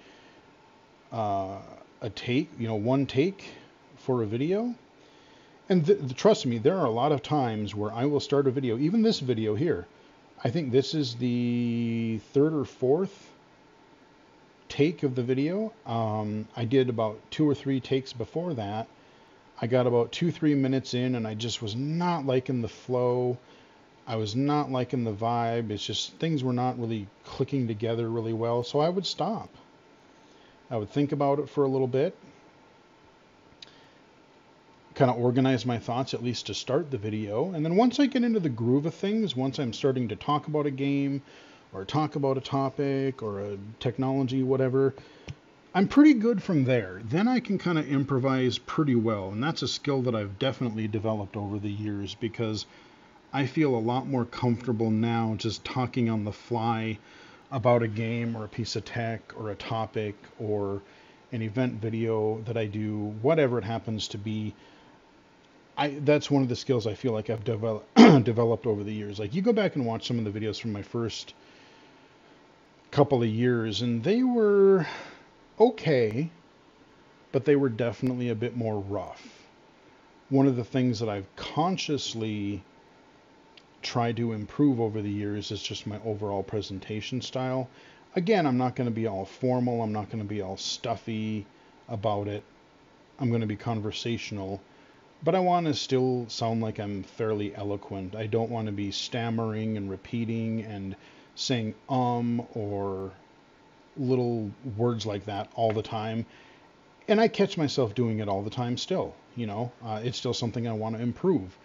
take, one take for a video. And trust me, there are a lot of times where I will start a video, even this video here. I think this is the third or fourth take of the video. I did about 2 or 3 takes before that. I got about 2-3 minutes in, and I just was not liking the flow. I was not liking the vibe. It's just things were not really clicking together really well. So I would stop. I would think about it for a little bit, kind of organize my thoughts, at least to start the video. And then once I get into the groove of things, once I'm starting to talk about a game or talk about a topic or a technology, whatever, I'm pretty good from there. Then I can kind of improvise pretty well. And that's a skill that I've definitely developed over the years, because I feel a lot more comfortable now just talking on the fly about a game or a piece of tech or a topic or an event video that I do, whatever it happens to be. That's one of the skills I feel like I've developed over the years. Like, you go back and watch some of the videos from my first couple of years, and they were okay, but they were definitely a bit more rough. One of the things that I've consciously tried to improve over the years is just my overall presentation style. Again, I'm not going to be all formal. I'm not going to be all stuffy about it. I'm going to be conversational, but I want to still sound like I'm fairly eloquent. I don't want to be stammering and repeating and saying or little words like that all the time. And I catch myself doing it all the time still. It's still something I want to improve.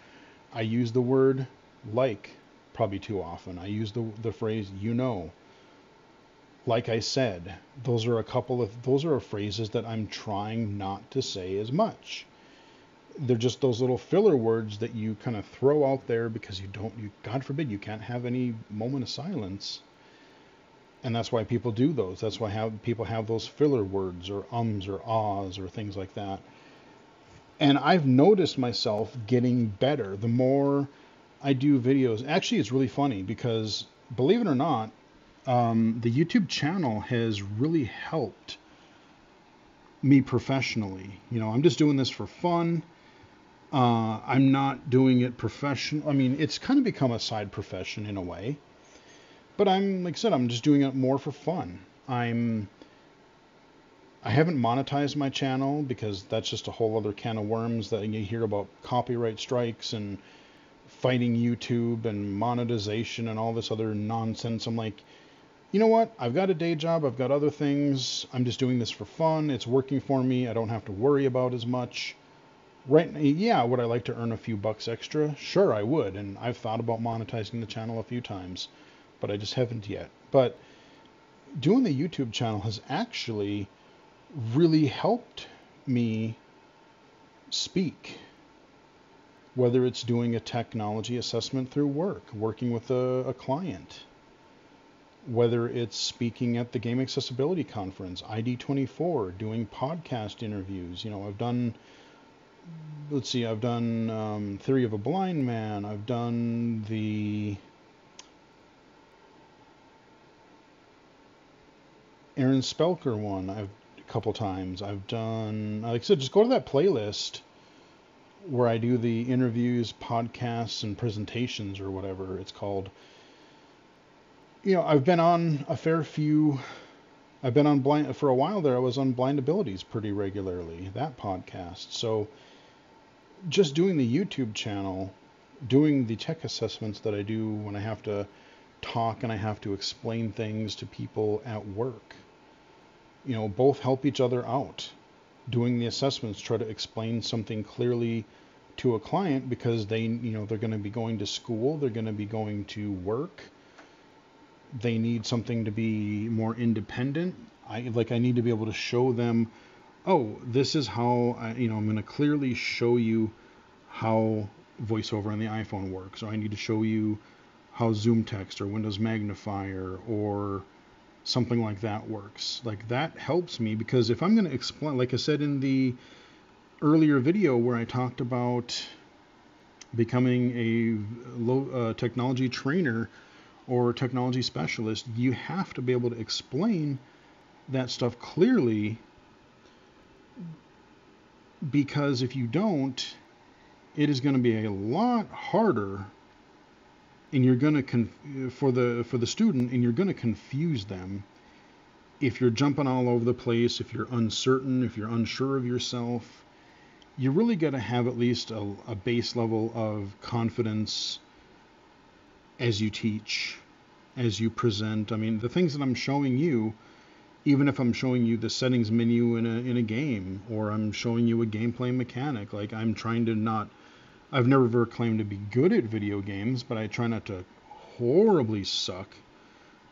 I use the word like probably too often. I use the phrase like I said. Those are phrases that I'm trying not to say as much. They're just those little filler words that you kind of throw out there because God forbid, you can't have any moment of silence. And that's why people do those. That's why people have those filler words or ums or ahs or things like that. And I've noticed myself getting better the more I do videos. Actually, it's really funny because, believe it or not, the YouTube channel has really helped me professionally. I'm just doing this for fun. I'm not doing it professional. I mean, it's kind of become a side profession in a way. But like I said, I'm just doing it more for fun. I haven't monetized my channel because that's just a whole other can of worms that you hear about copyright strikes and fighting YouTube and monetization and all this other nonsense. I'm like, you know what? I've got a day job. I've got other things. I'm just doing this for fun. It's working for me. I don't have to worry about as much. Right? Yeah, would I like to earn a few bucks extra? Sure, I would. And I've thought about monetizing the channel a few times, but I just haven't yet. But doing the YouTube channel has actually really helped me speak. Whether it's doing a technology assessment through work, working with a client, whether it's speaking at the Game Accessibility Conference, ID24, doing podcast interviews. I've done Theory of a Blind Man. I've done the Aaron Spelker one a couple times. I've done, like I said, just go to that playlist where I do the interviews, podcasts, and presentations, or whatever it's called. I've been on a fair few. I've been on Blind for a while there. I was on Blind Abilities pretty regularly, that podcast. So just doing the YouTube channel, doing the tech assessments that I do when I have to talk and I have to explain things to people at work, both help each other out. Doing the assessments, try to explain something clearly to a client because they're going to be going to school, they're going to be going to work. They need something to be more independent. I need to be able to show them, oh, this is how I'm going to clearly show you how VoiceOver on the iPhone works, or I need to show you how Zoom Text or Windows Magnifier or something like that works. Like, that helps me because if I'm going to explain, like I said in the earlier video where I talked about becoming a technology trainer or technology specialist, you have to be able to explain that stuff clearly, because if you don't, it is going to be a lot harder, and you're going to for the student, and you're going to confuse them if you're jumping all over the place, if you're uncertain, if you're unsure of yourself. You really got to have at least a base level of confidence as you teach, as you present. I mean, the things that I'm showing you, even if I'm showing you the settings menu in a game, or I'm showing you a gameplay mechanic, like, I'm trying to not, I've never claimed to be good at video games, but I try not to horribly suck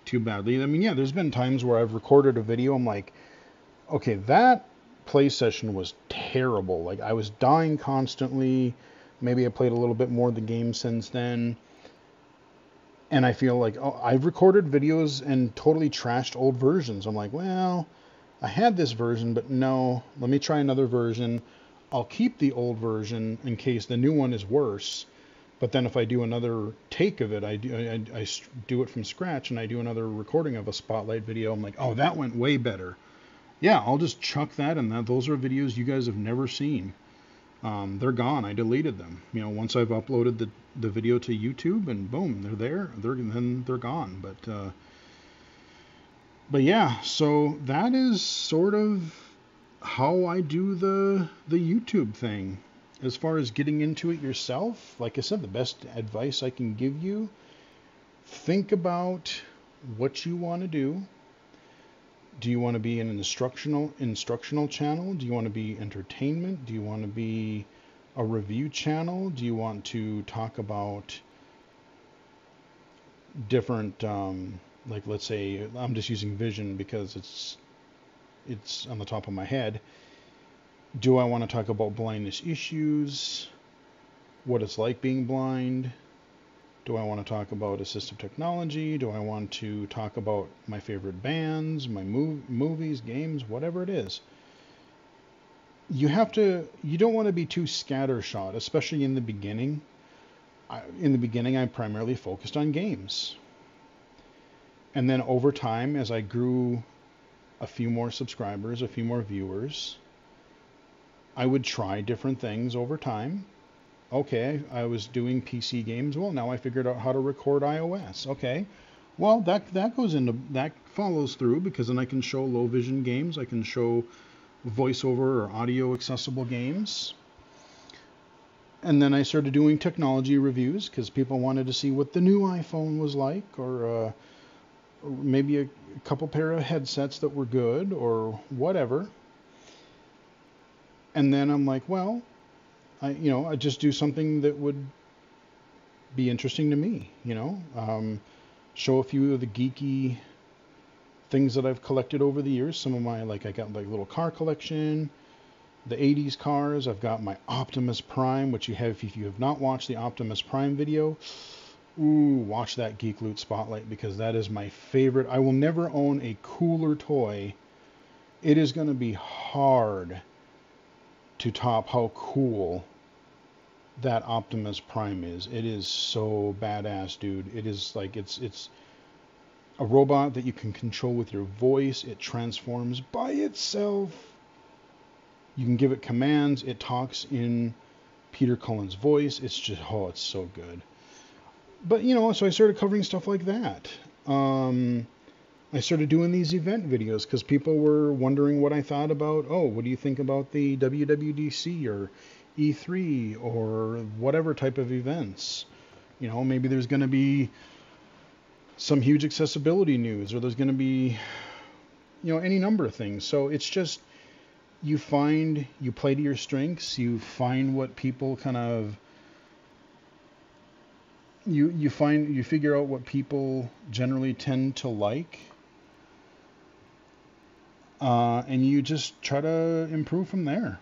too badly. I mean, yeah, there's been times where I've recorded a video, I'm like, okay, that play session was terrible. Like, I was dying constantly. Maybe I played a little bit more of the game since then. And I feel like, oh, I've recorded videos and totally trashed old versions. I'm like, well, I had this version, but no, let me try another version. I'll keep the old version in case the new one is worse. But then if I do another take of it, I do it from scratch and I do another recording of a spotlight video. I'm like, oh, that went way better. Yeah, I'll just chuck that in. Those are videos you guys have never seen. They're gone. I deleted them. Once I've uploaded the video to YouTube, and boom, they're there. Then they're gone. But yeah, so that is sort of how I do the YouTube thing. As far as getting into it yourself, like I said, the best advice I can give you, think about what you want to do. Do you want to be an instructional channel? Do you want to be entertainment? Do you want to be a review channel? Do you want to talk about different, like let's say, I'm just using vision because it's on the top of my head. Do I want to talk about blindness issues? What it's like being blind? Do I want to talk about assistive technology? Do I want to talk about my favorite bands, my movies, games, whatever it is? You don't want to be too scattershot, especially in the beginning. I primarily focused on games. And then over time, as I grew a few more subscribers, a few more viewers, I would try different things over time. Okay, I was doing PC games. Well, now I figured out how to record iOS. Okay, well that follows through, because then I can show low vision games. I can show voiceover or audio accessible games. And then I started doing technology reviews because people wanted to see what the new iPhone was like, or maybe a couple pair of headsets that were good or whatever. And then I'm like, well, I just do something that would be interesting to me, show a few of the geeky things that I've collected over the years. Some of my, I got little car collection, the 80s cars. I've got my Optimus Prime, which if you have not watched the Optimus Prime video, watch that Geek Loot Spotlight, because that is my favorite. I will never own a cooler toy. It is going to be hard to top how cool that Optimus Prime is. It is so badass, dude. It is it's a robot that you can control with your voice. It transforms by itself. You can give it commands. It talks in Peter Cullen's voice. It's just, it's so good. But, so I started covering stuff like that. I started doing these event videos because people were wondering what I thought about, what do you think about the WWDC or E3 or whatever type of events? Maybe there's going to be some huge accessibility news, or there's going to be, any number of things. So it's just, you play to your strengths, you find what people kind of, you figure out what people generally tend to like. And you just try to improve from there.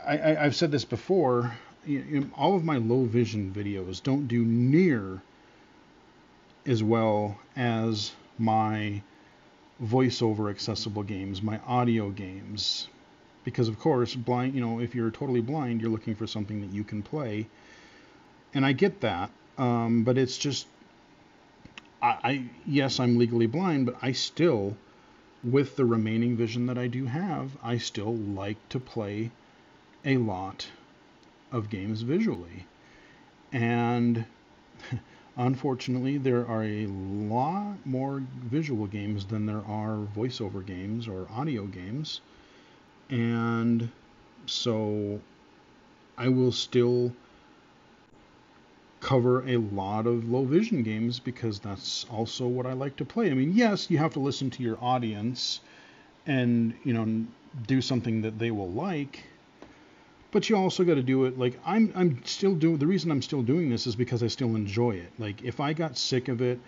I've said this before, all of my low vision videos don't do near as well as my voiceover accessible games, my audio games. Because of course, blind, if you're totally blind, you're looking for something that you can play. And I get that. But it's just, yes, I'm legally blind, but I still, with the remaining vision that I do have, I still like to play a lot of games visually. And unfortunately, there are a lot more visual games than there are voiceover games or audio games. And so I will still cover a lot of low vision games because that's also what I like to play. I mean, yes, you have to listen to your audience and, do something that they will like, but you also got to do it. Like I'm still doing, the reason I'm still doing this is because I still enjoy it. Like if I got sick of it,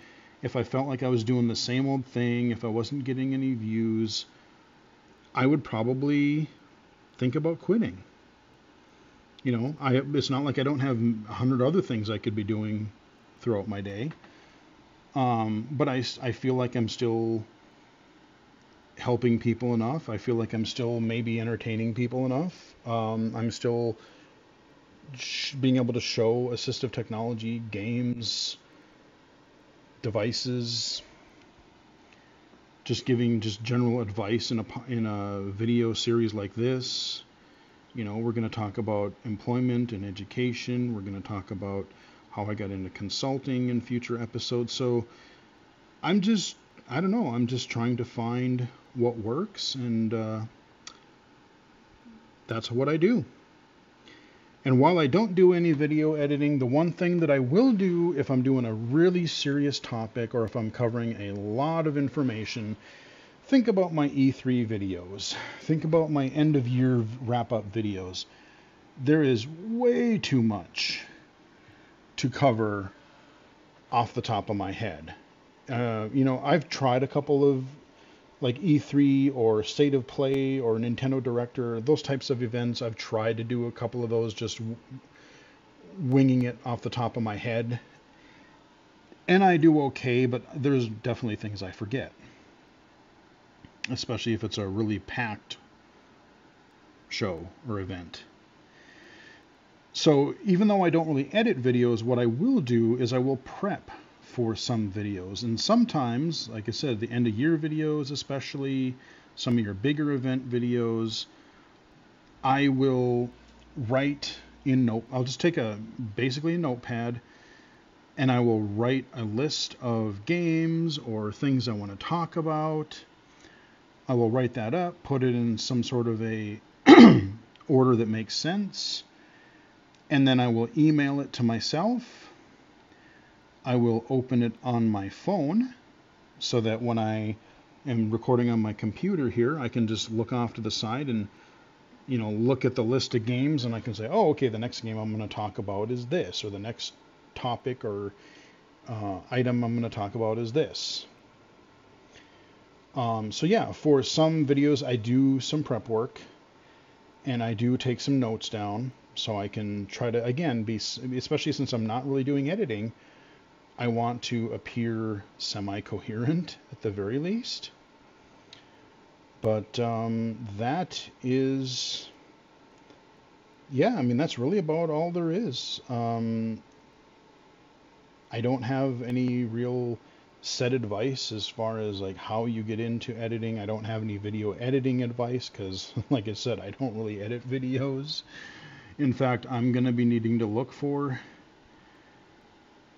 if I felt like I was doing the same old thing, if I wasn't getting any views, I would probably think about quitting. It's not like I don't have 100 other things I could be doing throughout my day. But I feel like I'm still helping people enough. I feel like I'm still maybe entertaining people enough. I'm still being able to show assistive technology, games, devices, just giving just general advice in a video series like this. You know, we're going to talk about employment and education. We're going to talk about how I got into consulting in future episodes. So I don't know, I'm just trying to find what works, and that's what I do. And while I don't do any video editing, the one thing that I will do if I'm doing a really serious topic or if I'm covering a lot of information, think about my E3 videos. Think about my end of year wrap-up videos. There is way too much to cover off the top of my head. You know, I've tried a couple of like E3 or State of Play or Nintendo Director, those types of events. I've tried to do a couple of those, just winging it off the top of my head. And I do okay, but there's definitely things I forget. Especially if it's a really packed show or event. So even though I don't really edit videos, what I will do is I will prep for some videos. And sometimes, like I said, the end of year videos, especially some of your bigger event videos, I will write in I'll just take basically a notepad, and I will write a list of games or things I want to talk about. I will write that up, put it in some sort of a order that makes sense, and then I will email it to myself. I will open it on my phone so that when I am recording on my computer here, I can just look off to the side and, you know, look at the list of games, and I can say, oh, okay, the next game I'm going to talk about is this, or the next topic or item I'm going to talk about is this. So yeah, for some videos I do some prep work, and I do take some notes down so I can try to, again, especially since I'm not really doing editing, I want to appear semi-coherent at the very least. But that is, yeah, I mean, that's really about all there is. I don't have any real set advice as far as like how you get into editing. I don't have any video editing advice because, like I said, I don't really edit videos. In fact, I'm going to be needing to look for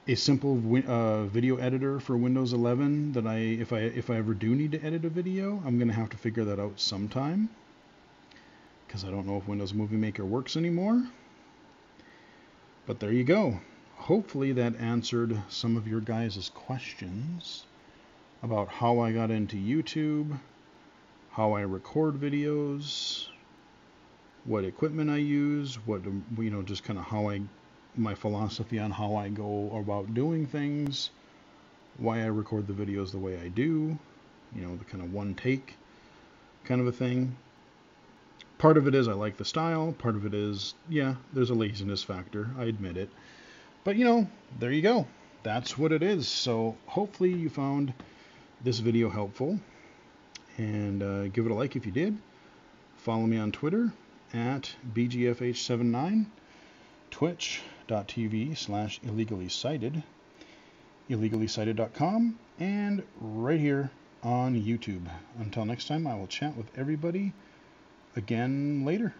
a simple video editor for Windows 11 that if I ever do need to edit a video, I'm going to have to figure that out sometime, because I don't know if Windows Movie Maker works anymore. But there you go. Hopefully that answered some of your guys' questions about how I got into YouTube, how I record videos, what equipment I use, what, you know, just kind of my philosophy on how I go about doing things, why I record the videos the way I do, you know, the kind of one take kind of a thing. Part of it is I like the style, part of it is, yeah, there's a laziness factor, I admit it. But, you know, there you go. That's what it is. So hopefully you found this video helpful, and give it a like if you did. Follow me on Twitter at BGFH79, twitch.tv/IllegallySighted, IllegallySighted.com, and right here on YouTube. Until next time, I will chat with everybody again later.